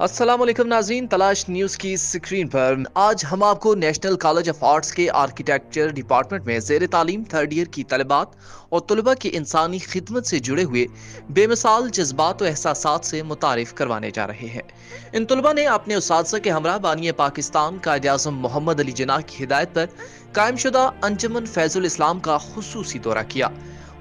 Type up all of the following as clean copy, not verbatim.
السلام علیکم ناظرین، تلاش نیوز کی سکرین پر آج ہم آپ کو نیشنل کالج آف آرٹس کے آرکیٹیکچر ڈپارٹمنٹ میں زیر تعلیم تھرڈ ایئر کی طالبات اور طلباء کی انسانی خدمت سے جڑے ہوئے بے مثال جذبات و احساسات سے متعارف کروانے جا رہے ہیں۔ ان طلباء نے اپنے اساتذہ کے ہمراہ بانی پاکستان قائد اعظم محمد علی جناح کی ہدایت پر قائم شدہ انجمن فیض الاسلام کا خصوصی دورہ کیا۔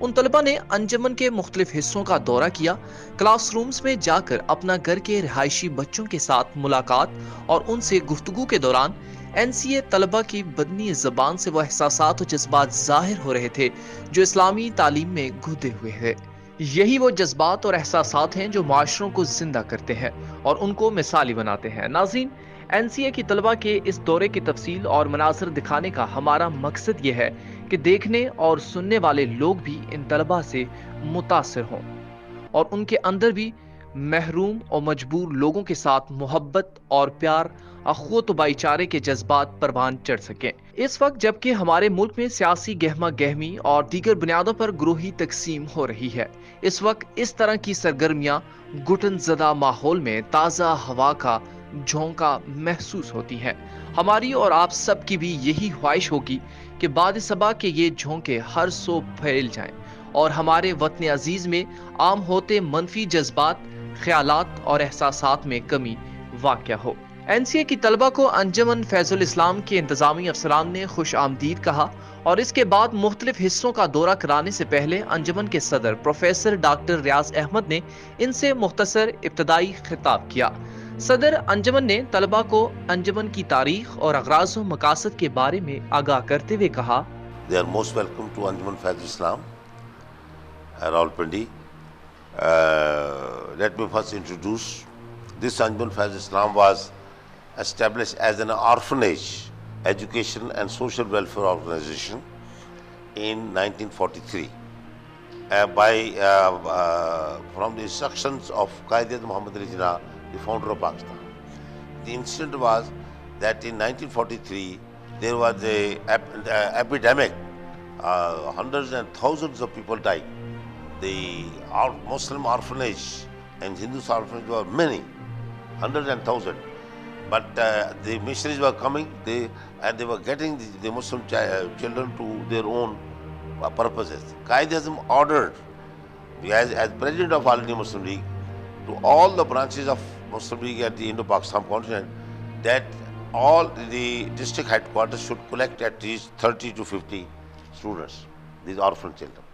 ان طلباء نے انجمن کے مختلف حصوں کا دورہ کیا، کلاس رومز میں جا کر اپنا گھر کے رہائشی بچوں کے ساتھ ملاقات اور ان سے گفتگو کے دوران این سی اے طلبہ کی بدنی زبان سے وہ احساسات و جذبات ظاہر ہو رہے تھے جو اسلامی تعلیم میں گھدے ہوئے ہیں۔ یہی وہ جذبات اور احساسات ہیں جو معاشروں کو زندہ کرتے ہیں اور ان کو مثالی بناتے ہیں۔ ناظرین، این سی اے کی طلبہ کے اس دورے کی تفصیل اور مناظر دکھانے کا ہمارا مقصد یہ ہے کہ دیکھنے اور سننے والے لوگ بھی ان طلبہ سے متاثر ہوں اور ان کے اندر بھی محروم اور مجبور لوگوں کے ساتھ محبت اور پیار، اخوت و بھائی چارے کے جذبات پروان چڑھ سکیں۔ اس وقت جبکہ ہمارے ملک میں سیاسی گہما گہمی اور دیگر بنیادوں پر گروہی تقسیم ہو رہی ہے، اس وقت اس طرح کی سرگرمیاں گھٹن زدہ ماحول میں تازہ ہوا کا جھونکا محسوس ہوتی ہیں۔ ہماری اور آپ سب کی بھی یہی خواہش ہوگی کہ بعد صبا کے یہ جھونکے ہر سو پھیل جائیں اور ہمارے وطن عزیز میں عام ہوتے منفی جذبات، خیالات اور احساسات میں کمی واقع ہو۔ این سی اے کی طلبہ کو انجمن فیض الاسلام کے انتظامی افسران نے خوش آمدید کہا اور اس کے بعد مختلف حصوں کا دورہ کرانے سے پہلے انجمن کے صدر پروفیسر ڈاکٹر ریاض احمد نے ان سے مختصر ابتدائی خطاب کیا۔ صدر انجمن نے طلبہ کو انجمن کی تاریخ اور اغراض و مقاصد کے بارے میں آگاہ کرتے ہوئے کہا، They are most welcome to Anjuman Faiz Islam, Rawalpindi. Let me first introduce this Anjuman Faiz Islam was established as an orphanage, education and social welfare organization in 1943 from the instructions of Qaid Muhammad Ali Jinnah, the founder of Pakistan. The incident was that in 1943 there was an epidemic. Hundreds and thousands of people died. The Muslim orphanage and Hindu orphanage were many, hundreds and thousands. But the missionaries were coming, and they were getting the Muslim children to their own purposes. Qaid-e-Azam ordered, as president of All India Muslim League, to all the branches of Muslim League at the Indo-Pakistan continent that all the district headquarters should collect at least 30 to 50 students, these orphan children.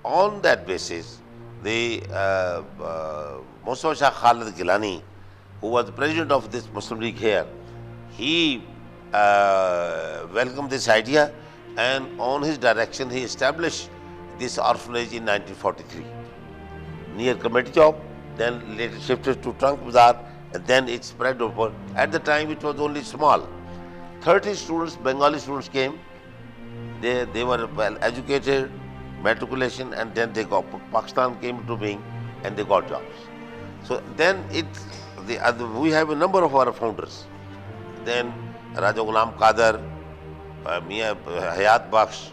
On that basis, the Mustafa Shah Khalid Gilani, who was the president of this Muslim League here, he welcomed this idea, and on his direction he established this orphanage in 1943 near Committee Chowk, then later shifted to Trunk Bazaar, and then it spread over. At the time it was only small. 30 students, Bengali students came. They were well educated, matriculation, and then they got, Pakistan came into being and they got jobs. So then we have a number of our founders. Then Raja Ghulam Qadir, Mia Hayat Bakhsh,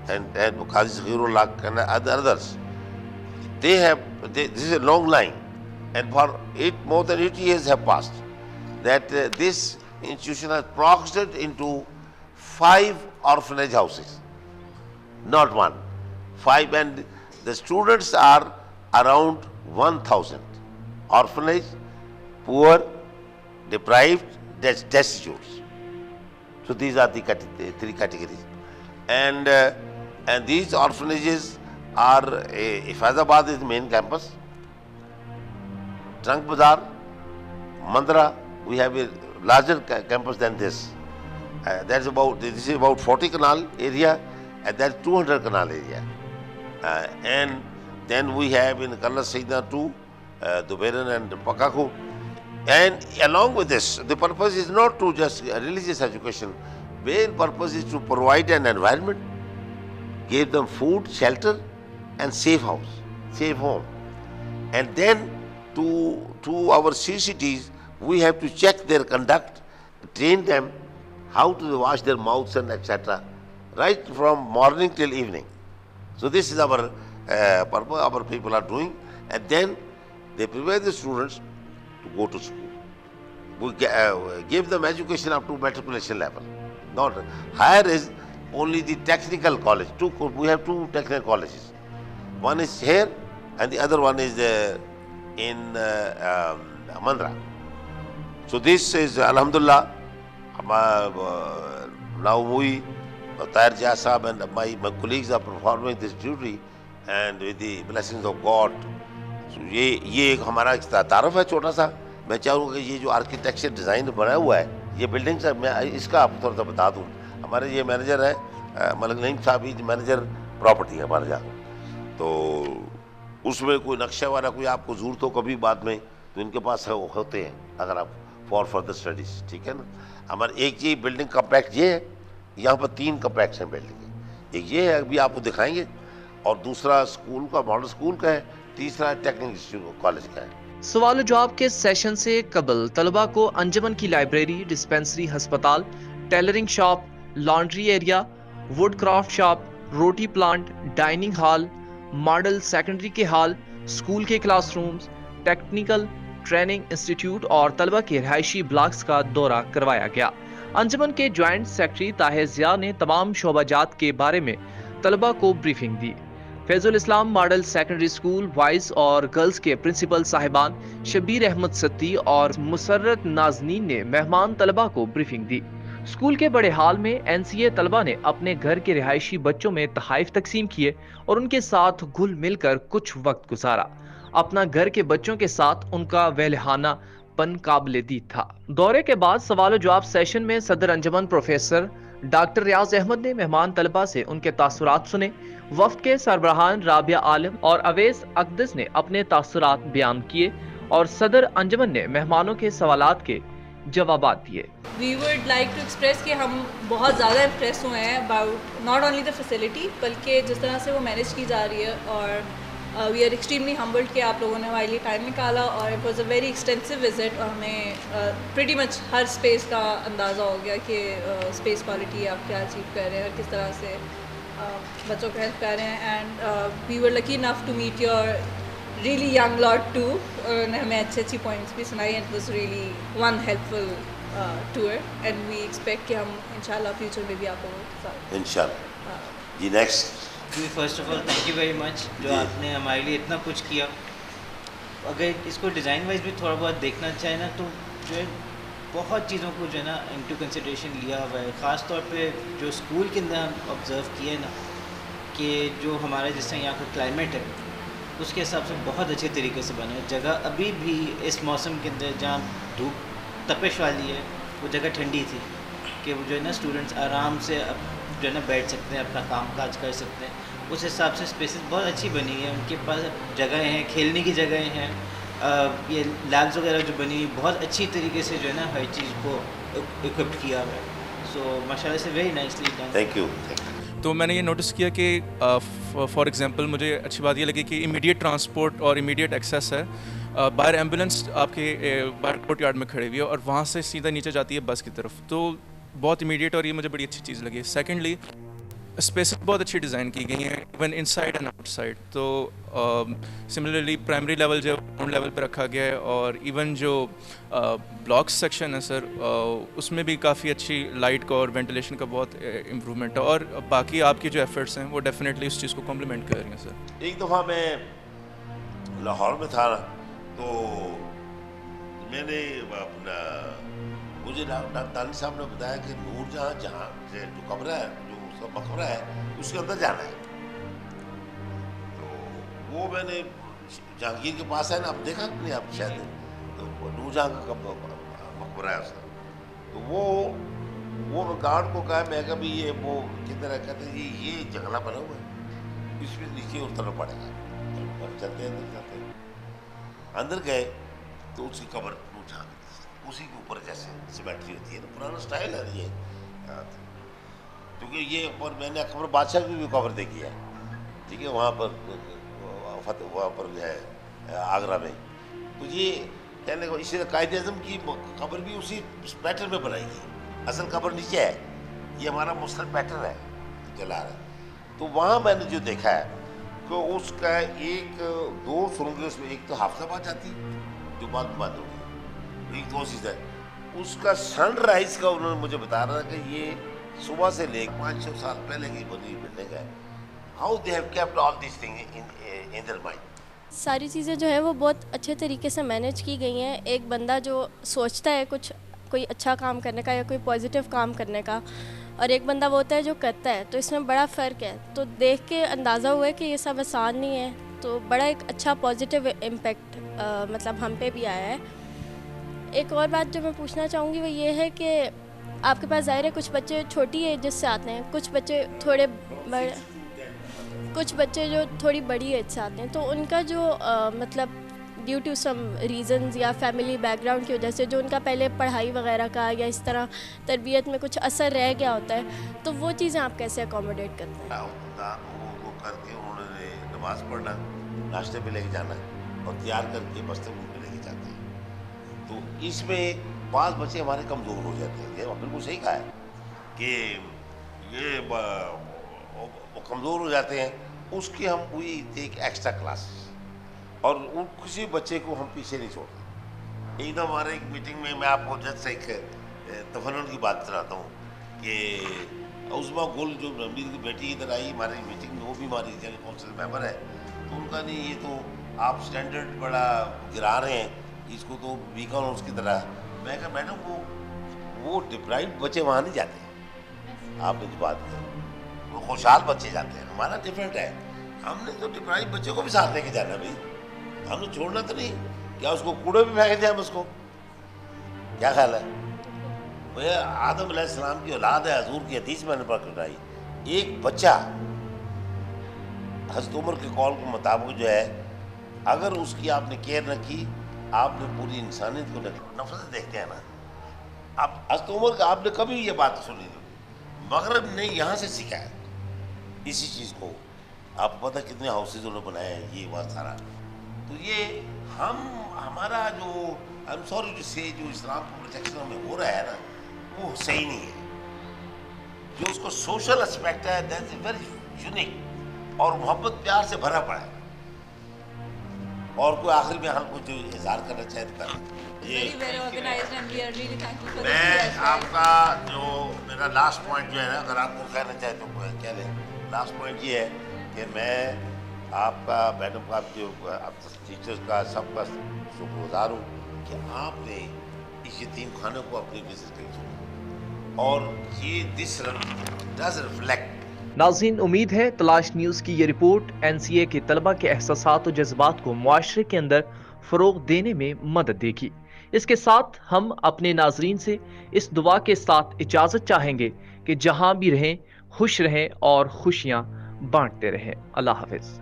and Qazi Zaghirullah and others. This is a long line, and for more than 80 years have passed that this institution has progressed into 5 orphanage houses, not one, 5, and the students are around 1,000. Orphanage, poor, deprived, destitute. So these are the 3 categories, and these orphanages are Faizabad is the main campus. Trunk Bazaar, Mandra, we have a larger campus than this. This is about 40 canal area, and that's 200 canal area. And then we have in Karla Sayyidina too, Duberan and Pakaku. And along with this, the purpose is not to just religious education. Main purpose is to provide an environment, give them food, shelter, and safe house, safe home. And then to our CCTs, we have to check their conduct, train them how to wash their mouths and etc. right from morning till evening. So this is our purpose, our people are doing, and then they prepare the students to go to school. We give them education up to matriculation level. Not higher is only the technical college. We have two technical colleges. One is here and the other one is in Mandra. So this is Alhamdulillah. Now we, Tahir Jia Sahab and my colleagues are performing this duty, and with the blessings of God. So ये एक हमारा तारुफ है छोटा सा. मैं चाहूँगा कि ये जो आर्किटेक्चर डिज़ाइन बना हुआ है, ये बिल्डिंग से मैं इसका आपको थोड़ा सा बता दूँ. हमारे ये मैनेजर है मलिक नईम साहब, ही मैनेजर प्रॉपर्टी है हमारे यहाँ. तो उसमें कोई नक्शा वाला कोई आपको ज़रूरत हो कभी बाद में, तो इनके पास होते हैं अगर आप फॉर फर्दर स्टडीज़. ठीक है ना. हमारे एक ये बिल्डिंग कम्पैक्ट ये है, यहाँ पर 3 कम्पैक्ट हैं बिल्डिंग. एक ये है अभी आपको दिखाएंगे, और दूसरा स्कूल का मॉडल स्कूल का है, तीसरा टेक्निकल इंस्टीट्यूट कॉलेज का है. सवाल जवाब के सेशन से कबल तलबा को अंजमन की लाइब्रेरी, डिस्पेंसरी, हस्पताल, tailoring shop, laundry area, wood craft shop, roti plant, dining hall, model secondary के हॉल, स्कूल के क्लासरूम्स, टेक्निकल ट्रेनिंग इंस्टीट्यूट और तलबा के रिहायशी ब्लॉक्स का दौरा करवाया गया. अंजमन के ज्वाइंट सेक्रेटरी ताहिर जिया ने तमाम शोबाजात के बारे में तलबा को ब्रीफिंग दी. फैजुल इस्लाम मॉडल सेकेंडरी स्कूल बॉयज और गर्ल्स के प्रिंसिपल साहिबान शबीर अहमद सत्ती और मुसर्रत नाजनीन ने मेहमान तलबा को ब्रीफिंग दी. स्कूल के बड़े हाल में एनसीए तलबा ने अपने घर के रिहायशी बच्चों में तहाइफ तकसीम किए और उनके साथ घुल मिलकर कुछ वक्त गुजारा. अपना घर के बच्चों के साथ उनका वहलहाना पन काबिल-ए-दीद था. दौरे के बाद सवाल जवाब सेशन में सदर अंजमन प्रोफेसर डॉक्टर रियाज अहमद ने मेहमान तलबा से उनके तासुरात सुने. वफ्द के सरबराहान राबिया आलम और अवैस अकदस ने अपने तासुरात बयान किए और सदर अंजमन ने मेहमानों के सवालात के जवाबात दिए. We would like to express कि हम बहुत ज़्यादा इम्प्रेस हुए हैं about not only the facility, बल्कि जिस तरह से वो मैनेज की जा रही है. और वी आर एक्सट्रीमली हम्बल्ड कि आप लोगों ने हमारे लिए टाइम निकाला, और it was a very extensive visit. और हमें प्रीटी मच हर स्पेस का अंदाज़ा हो गया कि स्पेस क्वालिटी आप क्या अचीव कर रहे हैं और किस तरह से बच्चों को हेल्प कर रहे हैं. And we were lucky enough to meet your really young lot too. उन्होंने हमें अच्छी पॉइंट्स भी सुनाई, and it was really one helpful tour. And we expect कि हम इंशाल्लाह फ्यूचर में भी आप लोगों के साथ इंशाल्लाह. जी next. First of all thank you very much जो आपने हमारे लिए इतना कुछ किया. अगर इसको डिज़ाइन वाइज भी थोड़ा बहुत देखना चाहे ना, तो जो है बहुत चीज़ों को जो है ना इनटू कंसिडरेशन लिया हुआ है. ख़ास तौर पे जो स्कूल के अंदर हम ऑब्ज़र्व किए ना कि जो हमारा जिस तरह यहाँ का क्लाइमेट है उसके हिसाब से बहुत अच्छे तरीके से बना है. जगह अभी भी इस मौसम के अंदर जहाँ धूप तपिश वाली है, वो जगह ठंडी थी कि वो जो है ना स्टूडेंट्स आराम से जो है ना बैठ सकते हैं, अपना काम काज कर सकते हैं. उस हिसाब से स्पेसेस बहुत अच्छी बनी है. उनके पास जगह हैं, खेलने की जगह हैं, ये लैब्स वगैरह जो बनी बहुत अच्छी तरीके से जो है ना हर चीज़ को इक्विप्ड किया हुआ है. सो माशाल्लाह से very nicely done. Thank you. तो मैंने ये नोटिस किया कि फॉर एग्जांपल मुझे अच्छी बात ये लगी कि इमीडिएट ट्रांसपोर्ट और इमीडिएट एक्सेस है. बाहर एम्बुलेंस आपके बाहर कोर्ट यार्ड में खड़ी हुई है और वहाँ से सीधा नीचे जाती है बस की तरफ, तो बहुत इमीडिएट और ये मुझे बड़ी अच्छी चीज़ लगी. सेकेंडली स्पेसेस बहुत अच्छी डिज़ाइन की गई हैं इवन इनसाइड एंड आउटसाइड. तो सिमिलरली प्राइमरी लेवल जो ग्राउंड लेवल पे रखा गया है, और इवन जो ब्लॉक सेक्शन है सर उसमें भी काफ़ी अच्छी लाइट का और वेंटिलेशन का बहुत इम्प्रूवमेंट है. और बाकी आपकी जो एफर्ट्स हैं वो डेफिनेटली उस चीज़ को कॉम्प्लीमेंट कर रही हैं सर. एक दफ़ा मैं लाहौर में था, तो मैंने अपना मुझे डॉक्टर साहब ने बताया कि नूरजहाँ जहाँ से जो कमरा है, जो उसका मकबरा है, उसके अंदर जाना है. तो वो मैंने जहांगीर के पास है ना, आप देखा नहीं आप शायद, तो नूरजहाँ का मकबरा है उसका. तो वो गार्ड को कहा, मैं कहा भी ये वो किधर है, कहते हैं ये जंगला बना हुआ है, इसमें नीचे उतरना पड़ेगा. चलते हैं अंदर, जाते हैं अंदर गए तो उसकी कब्र नूरजहाँ उसी के ऊपर जैसे सिमेट्री होती है ना, पुराना स्टाइल है ये. क्योंकि ये और मैंने अकबर बादशाह की भी कब्र देखी है, ठीक है, वहाँ पर जो है आगरा में. तो ये कहने को इसी कायदे आज़म की कब्र भी उसी पैटर्न में बनाई गई. असल कब्र नीचे है, ये हमारा मुस्लिम पैटर्न है चला रहा है. तो वहाँ मैंने जो देखा है कि उसका एक दो सुरंगें, उसमें एक तो हाफिजाबाद जाती जो बाद में बंद हो गई, उसका सनराइज का उन्होंने मुझे बता रहा था कि ये सुबह से ले 500 साल पहले की बनी बिल्डिंग है. How they have kept all this thing in their mind. सारी चीज़ें जो है वो बहुत अच्छे तरीके से मैनेज की गई हैं. एक बंदा जो सोचता है कोई अच्छा काम करने का या कोई पॉजिटिव काम करने का, और एक बंदा वो होता है जो करता है, तो इसमें बड़ा फ़र्क है. तो देख के अंदाज़ा हुआ है कि ये सब आसान नहीं है. तो बड़ा एक अच्छा पॉजिटिव इम्पेक्ट मतलब हम पे भी आया है. एक और बात जो मैं पूछना चाहूँगी वो ये है कि आपके पास ज़ाहिर है कुछ बच्चे छोटी एज से आते हैं, कुछ बच्चे थोड़े बड़े, कुछ बच्चे जो थोड़ी बड़ी एज से आते हैं. तो उनका जो मतलब ड्यू टू सम रीज़न्स या फैमिली बैकग्राउंड की वजह से जो उनका पहले पढ़ाई वगैरह का या इस तरह तरबियत में कुछ असर रह गया होता है, तो वो चीज़ें आप कैसे अकोमोडेट करते हैं? वो करके उन्होंने नमाज़ पढ़ना, नाश्ते पे लेके जाना और तैयार करके बस्ते पे लेके जाते हैं. तो इसमें 5 बच्चे हमारे कमज़ोर हो जाते हैं. ये बिल्कुल सही कहा है कि ये वो कमज़ोर हो जाते हैं. उसके हम कोई एक एक्स्ट्रा क्लास, और उन किसी बच्चे को हम पीछे नहीं छोड़ते. एकदम हमारे एक मीटिंग में मैं आपको जस्ट एक तफन्नुन की बात सुनाता हूँ कि उस्मा गुल जो मीर की बेटी इधर आई हमारी मीटिंग में, वो भी हमारी जनरल काउंसिल मेंबर है. तो उनका नहीं, ये तो आप स्टैंडर्ड बड़ा गिरा रहे हैं, इसको तो वीकन उसकी तरह. मैं कहा मैडम वो डिप्राइव्ड बच्चे वहाँ नहीं जाते. आपने जो बात की, वो खुशहाल बच्चे जाते हैं. हमारा डिफरेंट है. हमने तो डिप्राइव्ड बच्चे को भी साथ लेके जाना भाई. हमने छोड़ना तो नहीं. क्या उसको कूड़े में फेंक दिया हम उसको? क्या ख्याल है भैया? आदम अलैहिस्सलाम की औलाद है. हजूर की हदीस मैंने पढ़ कर आई, एक बच्चा हज़रत उमर के कौल के मुताबिक जो है, अगर उसकी आपने केयर न की, आपने पूरी इंसानियत को नफरत देखते हैं ना. आप हज़रत उमर का आपने कभी ये बात सुनी नहीं. मगरब ने यहाँ से सीखा है इसी चीज़ को. आपको पता कितने हाउसेज उन्होंने बनाए हैं, ये बात सारा. तो ये हमारा जो आई एम सॉरी टू से जो इस्लाम को प्रोटेक्शन में हो रहा है ना, वो सही नहीं है. जो उसको सोशल एस्पेक्ट है दैट इज वेरी यूनिक और मोहब्बत प्यार से भरा पड़ा है. और कोई आखिर में हम कुछ इजहार करना चाहे तो करें. ये मैं आपका जो मेरा लास्ट पॉइंट जो है ना, अगर आपको कहना चाहे तो कह लें. लास्ट पॉइंट ये है कि मैं आपका मैडम का, जो आप टीचर्स का, सबका शुक्रगुजार हूँ कि आपने इस यतीम खाने को अपनी विजिट करी. और ये दिस डज रिफ्लेक्ट. नाज़रीन, उम्मीद है तलाश न्यूज़ की ये रिपोर्ट NCA के तलबा के एहसासात और जज्बात को मुआशरे के अंदर फ़रोग़ देने में मदद देगी. इसके साथ हम अपने नाज़रीन से इस दुआ के साथ इजाज़त चाहेंगे कि जहाँ भी रहें खुश रहें और खुशियाँ बांटते रहें. अल्लाह हाफ़िज़.